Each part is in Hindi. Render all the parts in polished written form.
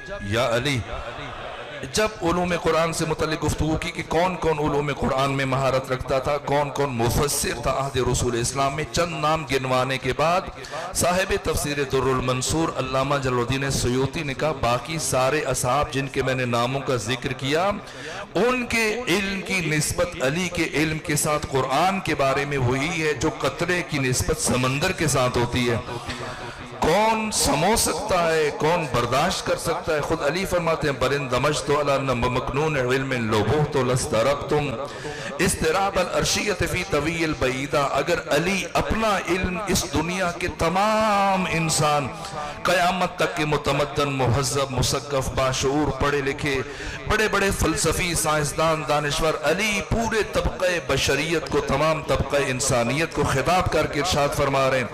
या अली। जब उलूम कुरान से मुतल्लिक गुफ्तगू की कि कौन कौन उलूम कुरान में महारत रखता था, कौन कौन मुफस्सिर था अहद रसूल इस्लाम में, चंद नाम गिनवाने के बाद साहिब तफसीर दुर्रुल मंसूर अल्लामा जलालुद्दीन सयूती ने कहा बाकी सारे असहाब जिनके मैंने नामों का जिक्र किया उनके इल्म की निस्बत अली के इल्म के साथ कुरान के बारे में वही है जो कतरे की निस्बत समंदर के साथ होती है। कौन समो सकता है, कौन बर्दाश्त कर सकता है? खुद अली फरमाते हैं बरिन दमज तो अला मकनून इल्म लोबो तो लस्तरब तुम इस्तिराब अल अर्शियत फी तवील बईदा। अगर अली अपना इल्म इस दुनिया के तमाम इंसान कयामत तक के मुतमद्दन मुहज़्ज़ब मुसक्कफ बाशऊर पढ़े लिखे बड़े बड़े फलसफी साइंसदान दानिश्वर अली पूरे तबक़े बशरियत को तमाम तबक़े इंसानियत को खिताब करके इरशाद फरमा रहे हैं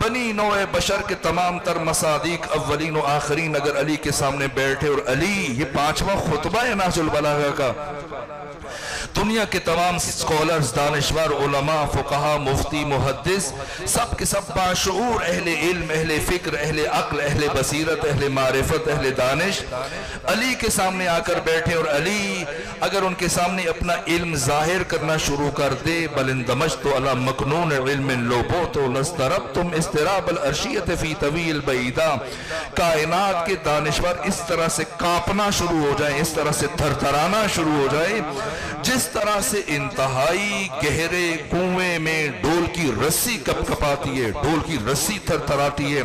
बनी नौए बशर के तमाम तर मसादिक अव्वलीन व आखरीन अगर अली के सामने बैठे और अली ये पांचवा खुतबा है नाजुल बलागा का, दुनिया के तमाम स्कॉलर्स दानिश्वर उलमा फुक़हा मुफ्ती मुहद्दिस सब के सब बाशऊर अहले इल्म अहले फिक्र अहले अक्ल अहले बसीरत अहले मारिफत अहले दानिश अली के सामने आकर बैठे और अली अगर उनके सामने अपना इल्म जाहिर करना शुरू कर दे बलिंदमज तो अला मकनून इल्म लोबो तो लस्तरब तुम इस्तिराब अल अर्शियत फी तवील बईदा। कायनात के दानिश्वर इस तरह से कांपना शुरू हो जाए, इस तरह से थरथराना शुरू हो जाए जिस तरह से इंतहाई गहरे कुएं में डोल की रस्सी कपकपाती है, डोल की रस्सी थरथराती है।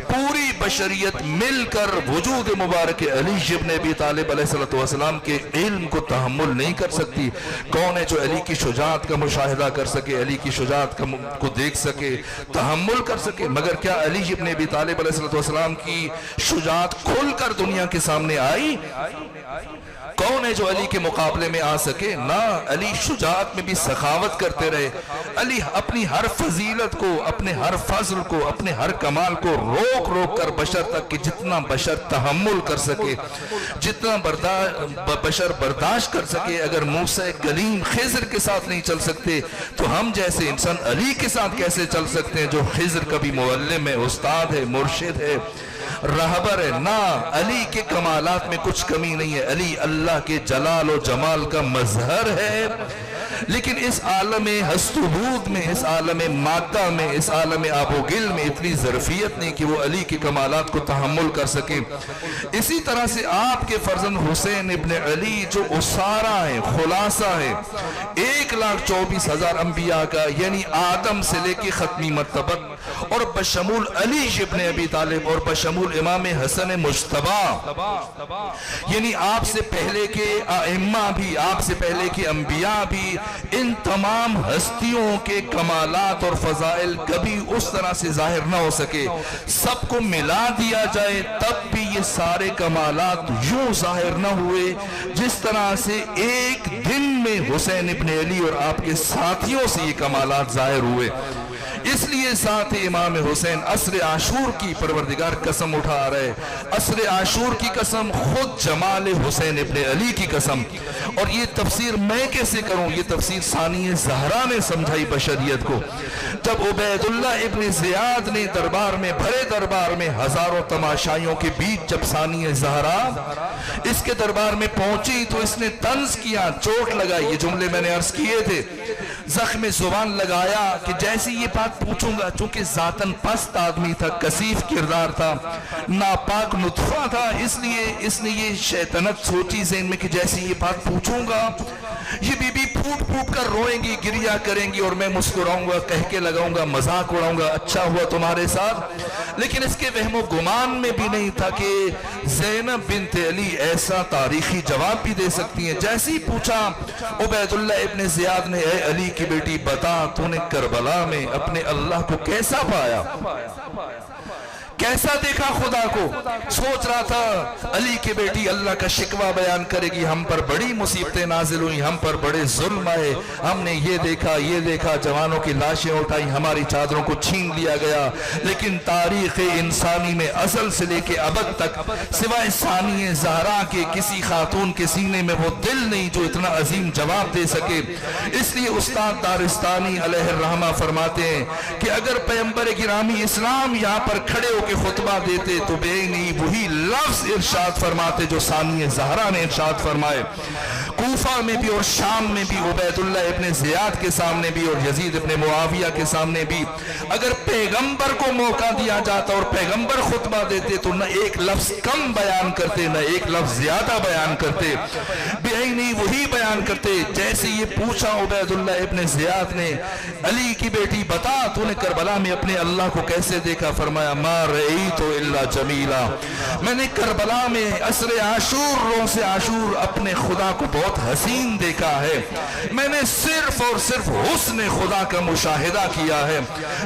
पूरी बशरियत मिलकर वजूद मुबारक अली इब्न अबी तालिब अलैहिस्सलाम के इल्म को तहम्मुल नहीं कर सकती। कौन है जो अली की शुजाअत का मुशाहिदा कर सके, अली की शुजाअत को देख सके, तहम्मुल कर सके? मगर क्या अली इब्न अबी तालिब अलैहिस्सलाम की शुजाअत खुलकर दुनिया के सामने आई? कौन है जो अली के मुकाबले में आ सके? ना, अली शुजाअत में भी सखावत करते रहे। अली अपनी हर फजीलत को, अपने हर फजल को, अपने हर कमाल को रोक रोक कर बशर तक कि जितना बशर तहम्मुल कर सके, जितना बशर बर्दाश्त कर सके, अगर मूसा कलीम खिज़र के साथ नहीं चल सकते तो हम जैसे इंसान अली के साथ कैसे चल सकते हैं जो खिज़र का भी मुअल्लिम है, उस्ताद है, मुर्शिद है, रहबर है? ना, अली के कमालात में कुछ कमी नहीं है। अली अल्लाह के जलाल और जमाल का मजहर है। लेकिन इस आलम हस्तबूद में, इस आलम मादा में, इस आलम आबोगिल में इतनी ज़रफियत नहीं कि वो अली के कमालात को तहम्मुल कर सके। इसी तरह से आपके फर्जंद हुसैन इब्न अली जो उसारा है, खुलासा है 1,24,000 अंबिया का, यानी आदम से लेके खत्मी मर्तबत और बशमूल अली इब्न अबी तालिब और बशमूल इमाम हसन मुज्तबा, यानी आपसे पहले के आइम्मा भी, आपसे पहले के अंबिया भी, इन तमाम हस्तियों के कमालात और फजाइल कभी उस तरह से जाहिर ना हो सके। सबको मिला दिया जाए तब भी ये सारे कमालात यूं जाहिर ना हुए जिस तरह से एक दिन में हुसैन इब्न अली और आपके साथियों से ये कमालात जाहिर हुए। इसलिए साथ ही इमाम हुसैन असर आशूर की परवरदिगार कसम उठा रहे, असर आशूर की कसम, खुद जमाल हुसैन इब्न अली की कसम। और ये तफसीर मैं कैसे करूं? ये तफसीर सानी ज़हरा ने समझाई बशरियत को। जब उबैदुल्लाह इब्न ज़ियाद ने दरबार में, भरे दरबार में, हजारों तमाशाइयों के बीच जब सानी ज़हरा इसके दरबार में पहुंची तो इसने तंज किया, चोट लगाई। ये जुमले मैंने अर्ज किए थे, जख्म जुबान लगाया कि जैसी ये बात पूछूंगा, चूंकि जातन पस्त आदमी था, कसीफ किरदार था, नापाक नुत्फा था, इसलिए इसने ये शैतानत सोची ज़हन में कि जैसी ये बात पूछूंगा ये बीबी फूट फूट कर रोएंगी, गिरिया करेंगी और मैं मुस्कुराऊंगा, कह के लगाऊंगा, मजाक उड़ाऊंगा, अच्छा हुआ तुम्हारे साथ। लेकिन इसके वहमो गुमान में भी नहीं था कि ज़ैनब बिन्त अली ऐसा तारीखी जवाब भी दे सकती हैं। जैसे ही पूछा उबैदुल्लाह इब्न ज़ियाद ने, ए अली की बेटी बता, तूने करबला में अपने अल्लाह को कैसा पाया, कैसा देखा खुदा को? सोच रहा था अली की बेटी अल्लाह का शिकवा बयान करेगी, हम पर बड़ी मुसीबतें नाजिल हुई, हम पर बड़े जुल्म आए, हमने ये देखा, जवानों की लाशें उठाई, हमारी चादरों को छीन लिया गया। लेकिन तारीख इंसानी में असल से लेके अबद तक सिवाय सानी ज़हरा के किसी खातून के सीने में वो दिल नहीं जो इतना अजीम जवाब दे सके। इसलिए उस्ताद दारिस्तानी अलैहिर्रहमा फरमाते हैं कि अगर पैगंबर गिरामी इस्लाम यहाँ पर खड़े होकर खुतबा देते तो बेनी वही लफ्ज इरशाद फरमाते जो सानिया ज़हरा ने इरशाद फरमाए। कूफा में भी और शाम में भी, उबैदुल्लाह इब्ने ज़ियाद के सामने भी और यजीद इब्ने मुआविया के सामने भी, अगर पैगंबर को मौका दिया जाता और पैगंबर खुतबा देते तो न एक लफ्ज कम बयान करते न एक लफ्ज ज्यादा बयान करते, बेईनी वही बयान करते। जैसे ये पूछा उबैदुल्लाह इब्ने ज़ियाद ने, अली की बेटी बता तूने करबला में अपने अल्लाह को कैसे देखा? फरमाया मा रअयतु इल्ला जमीला, मैंने करबला में असरे आशूर रोज़े आशूर अपने खुदा को बहुत हसीन देखा है। मैंने सिर्फ और सिर्फ हुस्न खुदा का मुशाहिदा किया है।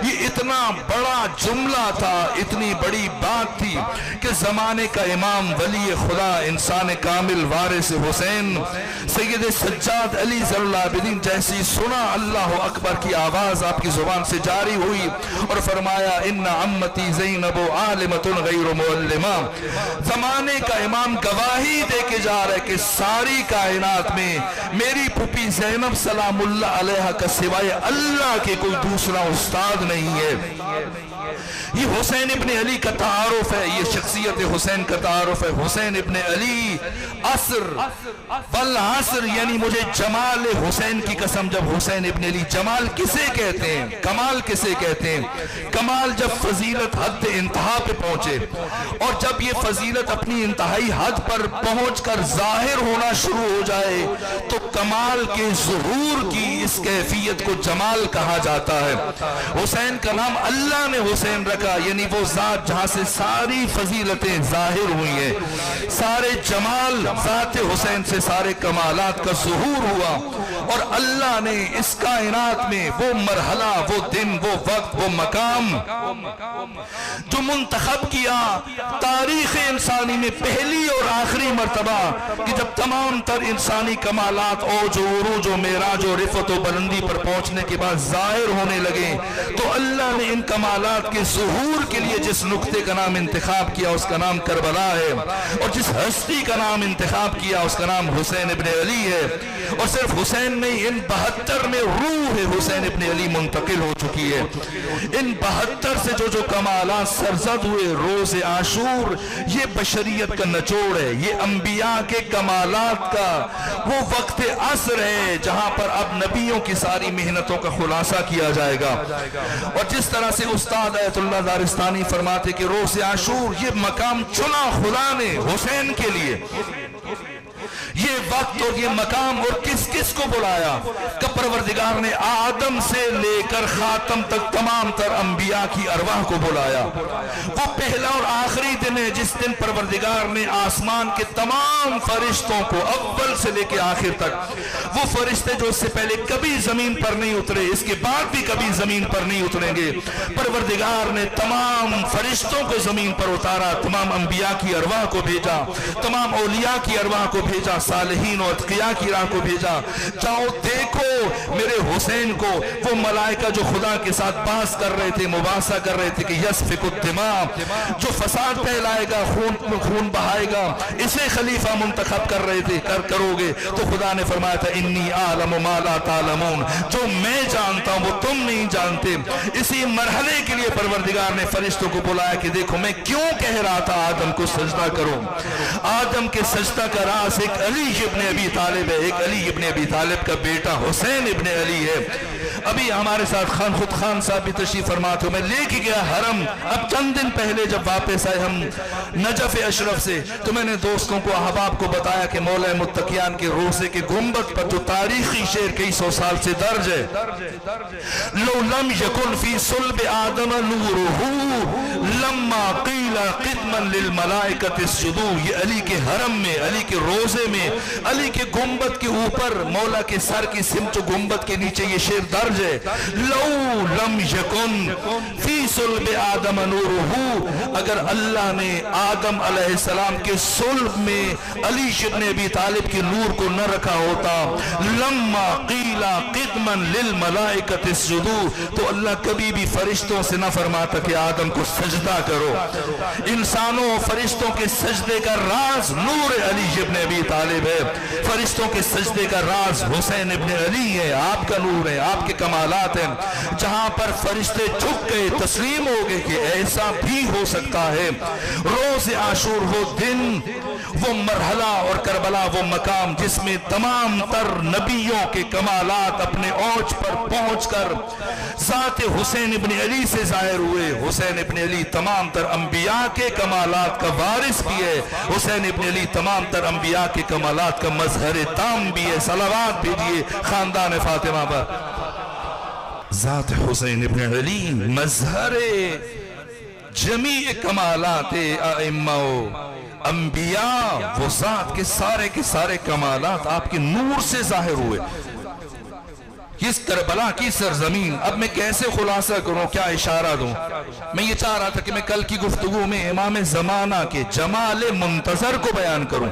ये इतना बड़ा जुमला था, इतनी बड़ी बात थी कि जमाने का इमाम वली खुदा इंसान कामिल वारिस हुसैन सैयद सज्जाद अली ज़रुल आबिदीन जैसी सुना अल्लाह अकबर की आवाज आपकी जुबान से जारी हुई और फरमाया इन्ना अम्मती ज़ैनब आलिमतुन गैर मुअल्लिमा। जमाने का इमाम गवाही दे के जा रहे कि सारी कायनात में मेरी पुपी ज़ैनब सलामुल्लाह अलैहा का सिवाय अल्लाह के कोई दूसरा उस्ताद नहीं है। ये हुसैन इब्ने अली का तारुफ है, ये शख्सियत हुसैन का तारुफ है। हुसैन इब्ने अली असर वल असर, यानी मुझे जमाल हुसैन की कसम। जब हुसैन इब्ने अली, जमाल किसे कहते हैं, कमाल किसे कहते हैं? कमाल जब फजीलत हद इंतहा पे पहुंचे और जब ये फजीलत अपनी इंतहाई हद पर पहुंचकर जाहिर होना शुरू हो जाए तो कमाल के ज़ुहूर की इस कैफियत को जमाल कहा जाता है। हुसैन का नाम अल्लाह ने हुसैन रखा, यानी वो जात जहां से सारी फजीलतें जाहिर हुई हैं, सारे जमाल जात हुसैन से सारे कमालात का ज़ुहूर हुआ और अल्लाह ने इस कायनात में वो मरहला, वो दिन, वो वक्त, वो मकाम जो मुंतखब किया तारीख इंसानी में पहली और आखिरी मर्तबा कि जब तमाम तर इंसानी कमालात और जो उरूज और मेराज और रिफत और बुलंदी पर पहुंचने के बाद जाहिर होने लगे तो अल्लाह ने इन कमालात के ज़ुहूर के लिए जिस नुक्ते का नाम इंतखाब किया उसका नाम करबला है और जिस हस्ती का नाम इंतखाब किया उसका नाम हुसैन इब्ने अली है। और सिर्फ हुसैन नहीं, इन 72 में रूह हुसैन इब्ने अली मुंतकिल हो चुकी है। इन 72 से जो कमालात सरजद हुए रोज़े आशूर, ये बशरियत का निचोड़ है, ये अंबिया के कमालात का वो वक्त असर है जहां पर अब नबियों की सारी मेहनतों का खुलासा किया जाएगा। और जिस तरह से उस्ताद आयतुल्लाह दारिस्तानी फरमाते कि रोज़े आशूर ये मकाम चुना खुदा ने हुसैन के लिए, ये वक्त और ये मकाम, और किस किस को बुलाया? कि परवरदिगार ने आदम से लेकर खातम तक तमाम तर अंबिया की अरवाह को बुलाया। वो पहला और आखिरी दिन है जिस दिन परवरदिगार ने आसमान के तमाम फरिश्तों को अव्वल से लेकर आखिर तक, वो फरिश्ते जो इससे पहले कभी जमीन पर नहीं उतरे, इसके बाद भी कभी जमीन पर नहीं उतरेंगे, परवरदिगार ने तमाम फरिश्तों को जमीन पर उतारा, तमाम अंबिया की अरवाह को भेजा, तमाम औलिया की अरवाह को भेजा, सालिहीन और अतकिया की राह को भेजा। जाओ देखो मेरे हुसैन को, वो मलाइका जो खुदा के साथ बास कर रहे थे, मुबासा कर रहे थे कि यस्फिकुद दिमा, जो फसाद फैलाएगा, खून बहाएगा, इसे खलीफा मुंतखब कर रहे थे, करोगे तो खुदा ने फरमाया था इन्नी आलमु मा ला तालमून, जो मैं जानता हूं वो तुम नहीं जानते। इसी मरहले के लिए परवरदिगार ने फरिश्तों को बुलाया कि देखो मैं क्यों कह रहा था आदम को सजदा करो। आदम के सजदा का राज एक अली इब्ने अबी तालिब है, एक अली इब्ने अबी तालिब का बेटा हुसैन इब्ने अली है। अभी हमारे साथ खुद खान साहब भी तशरीफ फरमाते हो, मैं लेके गया हरम। अब चंद दिन पहले जब वापस आए हम नजफ अशरफ से, तो मैंने दोस्तों को अहबाब को बताया कि मौला मुत्तकियान के रोज़े के गुंबद पर जो तारीखी शेर कई सौ साल से दर्ज है, लो लम यकुन फी सुल्ब आदम नूरुहु लम्मा क़ीला क़िदमन लिल मलाइकति इसजुदू। ये अली के हरम में, अली के रोज़े में, अली के गुंबद के ऊपर, मौला के सर की सिमत गुंबद के नीचे ये शेर दर्ज है, लो लम यकुन फी सुल्ब आदम नूरुहु, अगर अल्लाह ने आदम अलैहिस्सलाम के सुल्ब में अली इब्ने अबी तालिब के नूर को न रखा होता, लम्मा क़ीला क़िदमन लिल मलाइकति इसजुदू, तो अल्लाह कभी भी फरिश्तों से न फरमाता कि आदम को सजदा करो। इंसानों फरिश्तों के सजदे का राज नूर अली इब्ने अबी तालिब है, फरिश्तों के सजदे का राज हुसैन इब्ने अली है, आपका नूर है, आपके कमालात हैं, जहां पर फरिश्ते झुक गए, तस्लीम हो गए कि ऐसा भी हो सकता है। रोज आशूर वो दिन, वो मरहला और करबला वो मकाम जिसमें तमाम तर नबियों के कमालात अपने औज पर पहुंचकर ज़ात हुसैन इब्न अली से जाहिर हुए। हुसैन इब्न अली तमाम तर अंबिया के कमालात का वारिस भी है। हुसैन इब्न अली तमाम तर अंबिया के कमालात का मजहर ताम भी है। सलावात भेजिए खानदान फातिमा पर। ज़ात हुसैन इब्न अली मजहर जमी कमालात आइम्मा अंबिया, वो ज़ात के सारे कमालात आपके नूर से जाहिर हुए। इस करबला की सरजमीन, अब मैं कैसे खुलासा करूं, क्या इशारा दूं? मैं ये चाह रहा था कि मैं कल की गुफ्तगू में इमाम ज़माना के जमाल मुंतजर को बयान करूं,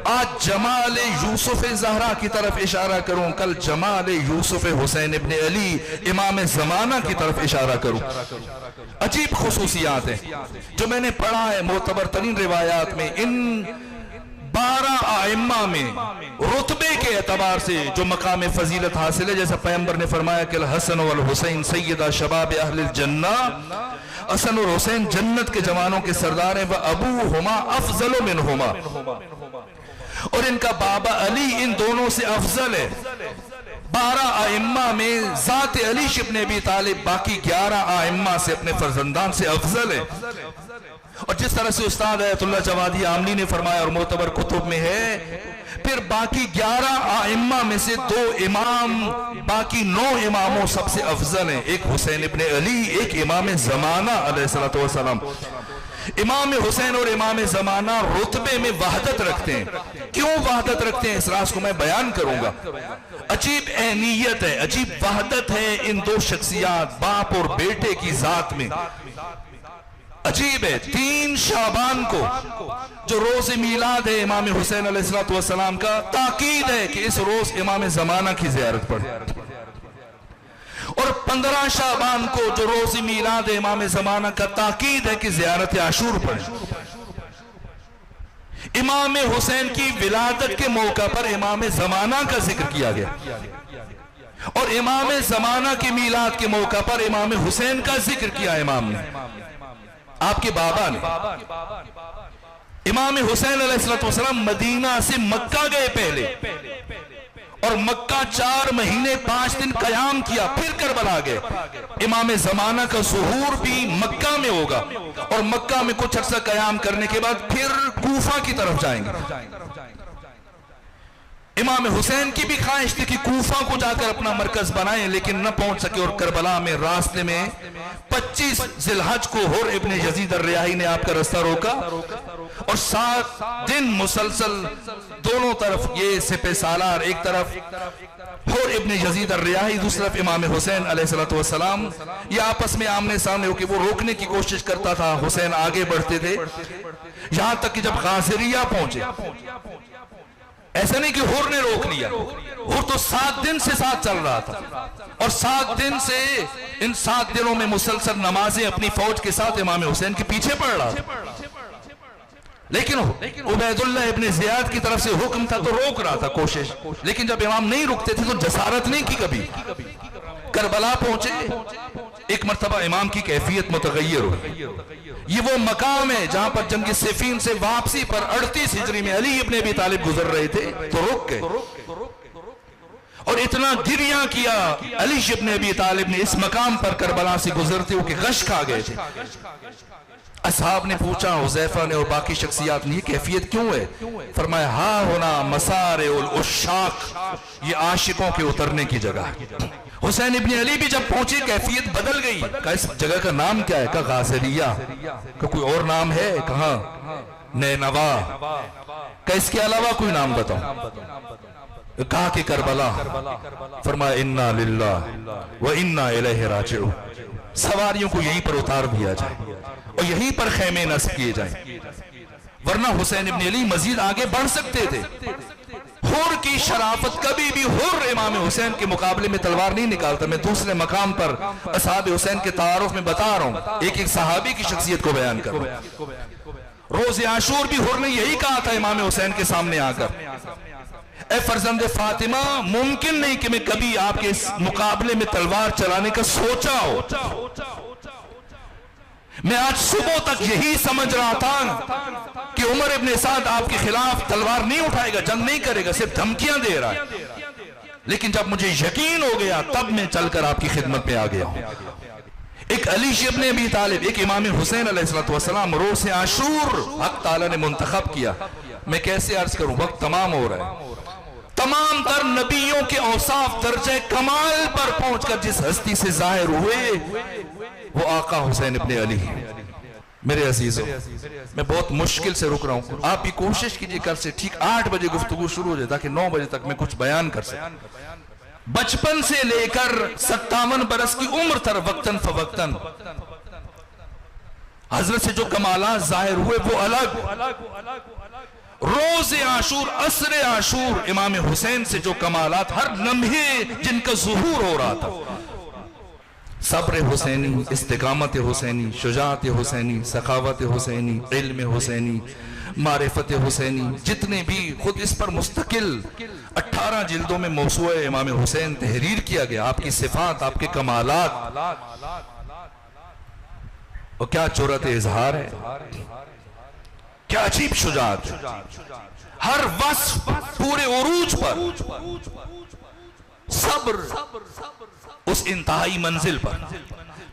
आज जमाल यूसुफ ज़हरा की तरफ इशारा करूं, कल जमाल यूसुफ हुसैन इब्न अली इमाम ज़माना की तरफ इशारा करूं। अजीब खुसूसियात हैं जो मैंने पढ़ा है मोतबर तरीन रिवायात में। इन 12 आइम्मा में रुतबे के एतबार से जो मकाम फजीलत हासिल है, जैसा पैगंबर ने फरमाया कि हसन वल हुसैन सैयदा शबाब अहलिल जन्ना, हसन और हुसैन जन्नत के जवानों के सरदार हैं। वह अबू हुमा अफजल मिनहुमा, और इनका बाबा अली इन दोनों से अफजल है। 12 आइम्मा में ज़ात अली इब्न अबी तालिब बाकी 11 आइम्मा से अपने फर्जंदान से अफजल है। और जिस तरह से उस्ताद अयतुल्लाह जवादी आमली ने फरमाया और मोतबर कुतुब में है, फिर बाकी 11 आइम्मा में से 2 इमाम, बाकी 9 इमामों सबसे अफजल हैं। एक हुसैन इब्न अली, एक इमाम ज़माना अलैहिस्सलातु वस्सलाम। इमाम हुसैन और इमाम ज़माना रुतबे में वहदत रखते हैं। क्यों वहदत रखते हैं, इस राज को मैं बयान करूंगा। अजीब अहमियत है, अजीब वहदत है इन 2 शख्सियात बाप और बेटे की जात में। अजीब है, 3 शाबान को जो रोज मीलाद है इमाम हुसैन अलैहिस्सलातु वस्सलाम का, ताकीद है कि इस रोज इमाम ज़माना की ज़ियारत पढ़े। और 15 शाबान को जो रोज मीलाद है इमाम ज़माना का, ताकीद है कि ज़ियारत आशूर पढ़े। इमाम हुसैन की विलादत के मौका पर इमाम ज़माना का जिक्र किया गया, और इमाम ज़माना की मीलाद के मौका पर इमाम हुसैन का जिक्र किया इमाम ने, आपके बाबा ने। इमाम हुसैन अलैहिस्सलाम मदीना से मक्का गए पहले, और मक्का 4 महीने 5 दिन कयाम किया, फिर करबला गए। इमाम ज़माना का ज़ुहूर भी मक्का में होगा, और मक्का में कुछ अर्सा कयाम करने के बाद फिर कूफा की तरफ जाएंगे। इमाम हुसैन की भी ख्वाहिश थी कि कूफा को जाकर अपना मरकज बनाएं, लेकिन न पहुंच सके, और करबला में रास्ते में 25 जिलहज को हुर इब्न यजीद अर्रियाही ने आपका रास्ता रोका, और 7 दिन मुसलसल दोनों तरफ ये सिपह सालार, एक तरफ हुर इब्न यजीद अर्रियाही, दूसरी तरफ इमाम हुसैन अलैहिस्सलातु वस्सलाम, ये आपस में आमने सामने होकर वो रोकने की कोशिश करता था। हुसैन आगे बढ़ते थे, यहां तक कि जब गाज़िरिया पहुंचे, ऐसा नहीं कि हुर ने रोक लिया, हुर तो 7 दिन से साथ चल रहा था, और 7 दिन से इन 7 दिनों में मुसलसल नमाजें अपनी फौज के साथ इमाम हुसैन के पीछे पड़ रहा था। लेकिन उबैदुल्लाह इब्न ज़ियाद की तरफ से हुक्म था तो रोक रहा था कोशिश, लेकिन जब इमाम नहीं रुकते थे तो जसारत नहीं की कभी। करबला पहुंचे, एक मर्तबा इमाम की कैफियत मुतगय्यर हुई। ये वो मकाम है जहां पर जंग सिफीन से वापसी पर 38 हिजरी में अली इब्न अबी तालिब गुजर रहे थे, तो रुक गए और इतना गिरिया किया। अली इब्न अबी तालिब ने इस मकाम पर करबला से गुजरते हुए गश खा गए थे। असहाब ने पूछा, हुज़ैफा ने और बाकी शख्सियात ने, ये कैफियत क्यों है? फरमाया, हा होना मसारे उल उशाक, ये आशिकों के उतरने की जगह। हुसैन इब्न अली भी जब पहुंचे कैफियत बदल गई। कहा इस जगह का नाम क्या है? कहा गाज़िरिया। कहा कोई और नाम है? कहा नैनवा। कहा इसके अलावा कोई नाम बताओ? कहा कि करबला। फरमाया इन्ना लिल्लाह व इन्ना इलैहि राजिऊन, सवारियों को यहीं पर उतार दिया जाए और यहीं पर खैमे नस्ब किए जाए, वरना हुसैन इब्न अली मजीद आगे बढ़ सकते थे। हुर की शराफत, कभी भी हुर इमाम हुसैन के मुकाबले में तलवार नहीं निकालता। मैं दूसरे मकाम पर असहाब हुसैन के तारुफ में बता रहा हूं, एक एक सहाबी की शख्सियत को बयान कर रहा हूं। रोज़े आशूर भी हुर ने यही कहा था इमाम हुसैन के सामने आकर, ए फर्जंद फातिमा, मुमकिन नहीं कि मैं कभी आपके इस मुकाबले में तलवार चलाने का सोचा हो। मैं आज सुबह तक यही समझ रहा था कि उमर इब्ने साद आपके खिलाफ तलवार नहीं उठाएगा, जंग नहीं करेगा, सिर्फ धमकियां दे रहा है। लेकिन जब मुझे यकीन हो गया तब मैं चलकर आपकी खिदमत में आ गया हूं। एक अली इब्न अबी तालिब, एक इमाम हुसैन अलैहिस्सलाम रोज़े आशूर हक ताला ने मुंतखब किया। मैं कैसे अर्ज करूं, वक्त तमाम हो रहा है। तमाम तर नबियों के औसाफ दर्जे कमाल पर पहुंचकर जिस हस्ती से जाहिर हुए वो आका हुसैन इब्ने अली। मेरे अजीजों, मैं बहुत मुश्किल से रुक रहा हूं, आप भी कोशिश कीजिए कल से ठीक 8 बजे गुफ्तगू शुरू हो जाए ताकि 9 बजे तक मैं कुछ बयान कर सकूं। बचपन से लेकर 57 बरस की उम्र तक वक्तन फवक्तन हजरत से जो कमालात जाहिर हुए वो अलग। रोज़े आशूर, असरे आशूर, इमाम हुसैन से जो कमालात हर लम्हे जिनका ज़ुहूर हो रहा था, सब्र हुसैनी, इस्तिकामत हुसैनी, शुजाअत हुसैनी, सखावत हुसैनी, इल्म हुसैनी, मारिफत हुसैनी, जितने भी खुद इस पर मुस्तकिल 18 जिल्दों में मौसूआ इमाम हुसैन तहरीर किया गया। आपकी सिफात, आपके कमालात, और क्या जुर्रत इजहार है, क्या अजीब शुजाअत, हर वस्फ पूरे उरूज पर, सब्र उस इंतहाई मंजिल पर।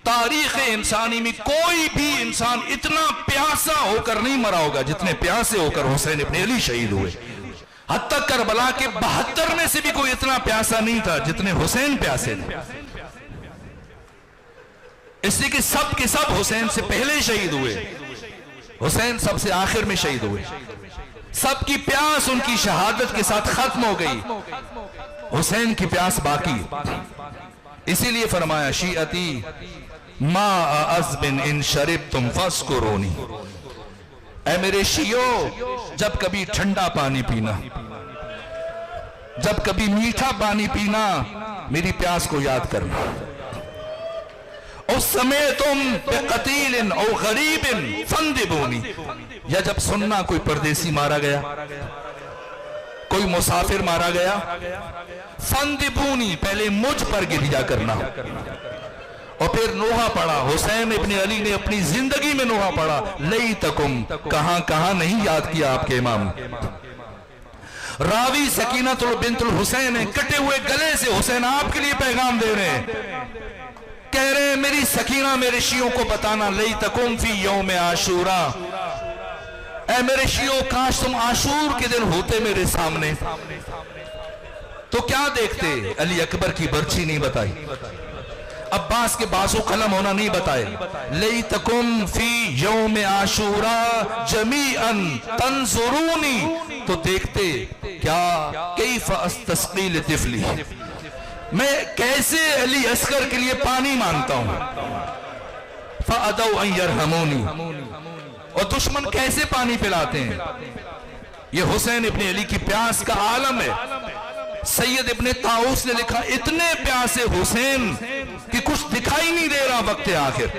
तारीख इंसानी में कोई भी इंसान इतना प्यासा होकर नहीं मरा होगा जितने प्यासे होकर हुसैन इब्ने अली शहीद हुए। हत्ता करबला के 72 में से भी कोई इतना प्यासा नहीं था जितने हुसैन प्यासे थे। इसलिए कि सब के सब हुसैन से पहले शहीद हुए, हुसैन सबसे आखिर में शहीद हुए। सबकी प्यास उनकी शहादत के साथ खत्म हो गई, हुसैन की प्यास बाकी। इसीलिए फरमाया, शीअती मा अज़बिन इन शरिब तुम फस्कुरूनी, ऐ मेरे शियो, जब कभी ठंडा पानी पीना, जब कभी मीठा पानी पीना, मेरी प्यास को याद करना। उस समय तुम बेक़तीलिन और गरीबिन फंदिबूनी, या जब सुनना कोई परदेसी मारा गया, कोई मुसाफिर मारा गया, फंदिबूनी, पहले मुझ पर गिरिया करना। और फिर नोहा पढ़ा, हुसैन इब्ने अली ने अपनी जिंदगी में नोहा पढ़ा, लई तकुम, कहां कहां नहीं याद किया आपके इमाम। रावी सकीनतुल बिन्तुल हुसैन है, कटे हुए गले से हुसैन आपके लिए पैगाम दे रहे हैं, कह रहे हैं मेरी सकीना मेरे शियों को बताना, लई तकुम फी यौम आशूरा, ऐ मेरे शियों काश तुम आशूर के दिन होते मेरे सामने। तो क्या देखते, अली अकबर की बर्छी नहीं बताई, अब्बास के बाजू कलम होना नहीं बताए, लई तकुम फी यौम आशूरा जमीअन तंजुरूनी, तो देखते क्या, कैफ अस्तस्कील तिफली, मैं कैसे अली अस्कर के लिए पानी मांगता हूं, फ़अदौ अन यरहमूनी, और दुश्मन कैसे पानी पिलाते हैं। ये हुसैन इब्ने अली की प्यास का आलम है। सैयद इब्ने ताऊस ने लिखा, इतने प्यासे हुसैन कि कुछ दिखाई नहीं दे रहा वक्त आखिर,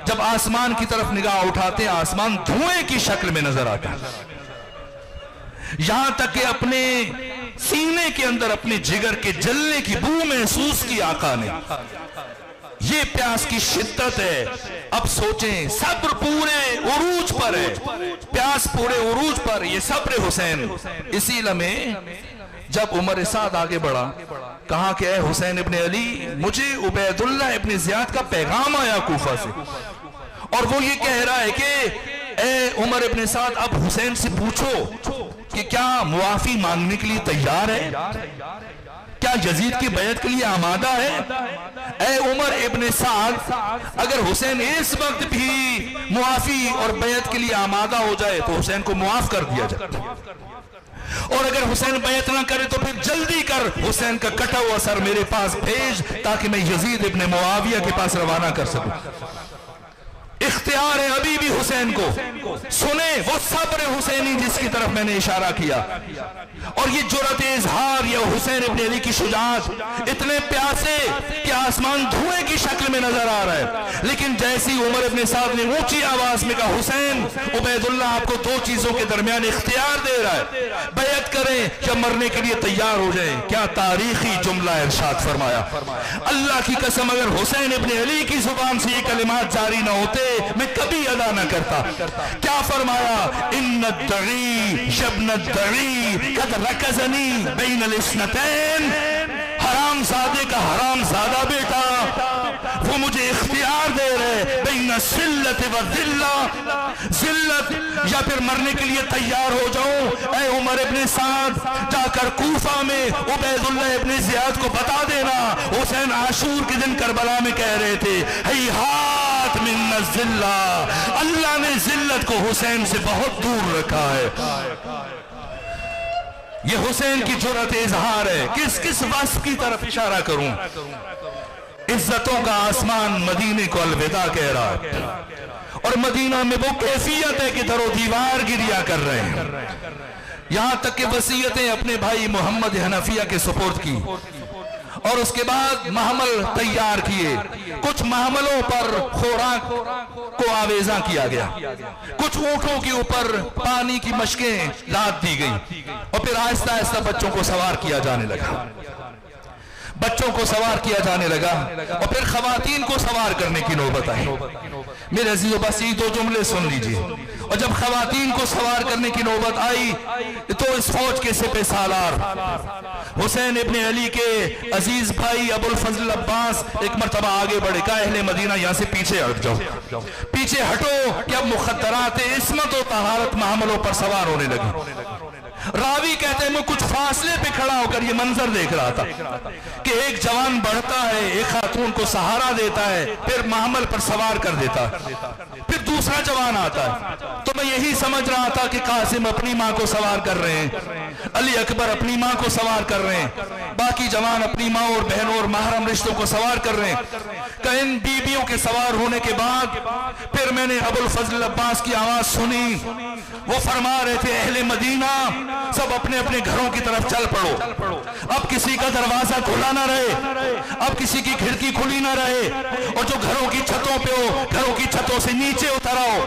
जब आसमान की तरफ निगाह उठाते हैं आसमान धुएं की शक्ल में नजर आता है। यहां तक कि अपने सीने के अंदर अपने जिगर के जलने की बू महसूस की आका ने। ये प्यास की शिद्दत है। अब सोचें, सब्र पूरे उरूज पर है, प्यास पूरे उरूज पर, ये सब्र हुसैन। इसी लम्हे जब उमर साद आगे बढ़ा, कहा कि ऐ हुसैन इब्ने अली, मुझे उबैदुल्लाह इब्ने ज़ियाद का पैगाम आया कूफा से, और वो ये कह रहा है कि ऐ उमर इब्ने साद, अब हुसैन से पूछो कि क्या मुआफी मांगने के लिए तैयार है, क्या यजीद की बैत के लिए आमादा है। ऐ उमर इब्ने साद, अगर हुसैन इस वक्त भी मुआफी और बैत के लिए आमादा हो जाए तो हुसैन को मुआफ कर दिया जाए, और अगर हुसैन बैत ना करे तो फिर जल्दी कर हुसैन का कटा हुआ सर मेरे पास भेज, ताकि मैं यजीद इब्ने मुआविया के पास रवाना कर सकूं। इख्तियार है अभी भी हुसैन को, सुने वो सब्र हुसैनी जिसकी तरफ मैंने इशारा किया। और ये जुर्रत इजहार, ये हुसैन इब्न अली की शुजाअत, इतने प्यासे कि आसमान धुएं की शक्ल में नजर आ रहा है। लेकिन जैसी उमर इब्न साद ने ऊंची आवाज में कहा हुसैन, उबैदुल्लाह आपको दो चीजों के दरमियान इख्तियार दे रहा है, बैत करें या मरने के लिए तैयार हो जाए। क्या तारीखी जुमला इरशाद फरमाया। अल्लाह की कसम अगर हुसैन इब्न अली की जुबान से ये कलिमात जारी ना होते मैं कभी अदा न करता। क्या फरमाया, इन्नद्दई शब्नद्दई कद रकज़नी बैनल इस्नतैन, हरामजादे का हरामजादा बेटा वो मुझे इख्तियार दे रहे बैन जिल्लत व जिल्ला, जिल्लत या फिर मरने के लिए तैयार हो जाऊं। ऐ उमर इब्न साद, जाकर कूफा में उबैदुल्लाह इब्न जियाद को बता देना हुसैन आशूर के दिन करबला में कह रहे थे हैहात मिन जिल्ला, अल्लाह ने जिल्लत को हुसैन से बहुत दूर रखा है। ये हुसैन की जुर्रत इजहार है। किस किस वस्फ की तरफ इशारा करूं। इज्जतों का आसमान मदीने को अलविदा कह रहा है और मदीना में वो कैफियत है कि दरो दीवार गिरिया कर रहे हैं। यहां तक कि वसीयतें अपने भाई मोहम्मद हनफिया के सुपुर्द की और उसके बाद महमल तैयार किए। कुछ महमलों पर खुराक को आवेजा किया गया, कुछ ऊंटों के ऊपर पानी की मशकें लाद दी गई और फिर आहिस्ता आहिस्ता बच्चों को सवार किया जाने लगा, बच्चों को सवार किया जाने लगा और फिर खवातीन को सवार करने की नौबत आई। मेरे अजीजों बस ये दो जुमले सुन लीजिए। और जब खवातीन को सवार करने की नौबत आई तो इस फौज के सिपह सालार हुसैन इब्न अली के अजीज भाई अबुल फजल अब्बास एक मरतबा आगे बढ़े, कहा अहले मदीना यहाँ से पीछे हट जाओ, पीछे हटो कि अब मुखद्दरात इस्मत और तहारत महमलों पर सवार होने लगी। रावी कहते हैं मैं कुछ फासले पे खड़ा होकर ये मंजर देख रहा था कि एक जवान बढ़ता है, एक खातून को सहारा देता है, फिर महमल पर सवार कर देता है, फिर दूसरा जवान आता है। तो मैं यही समझ रहा था कि कासिम अपनी माँ को सवार कर रहे हैं, अली अकबर अपनी माँ को सवार कर रहे हैं, बाकी जवान अपनी माँ और बहनों और महरम रिश्तों को सवार कर रहे हैं। इन बीबियों के सवार होने के बाद फिर मैंने अबुल फजल अब्बास की आवाज सुनी। वो फरमा रहे थे अहले मदीना सब अपने अपने घरों की तरफ चल पड़ो, अब किसी का दरवाजा खुला ना रहे, अब किसी की खिड़की खुली ना रहे और जो घरों की छतों पे हो घरों की छतों से नीचे उतर आओ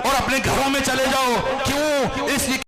और अपने घरों में चले जाओ। क्यों? इसलिए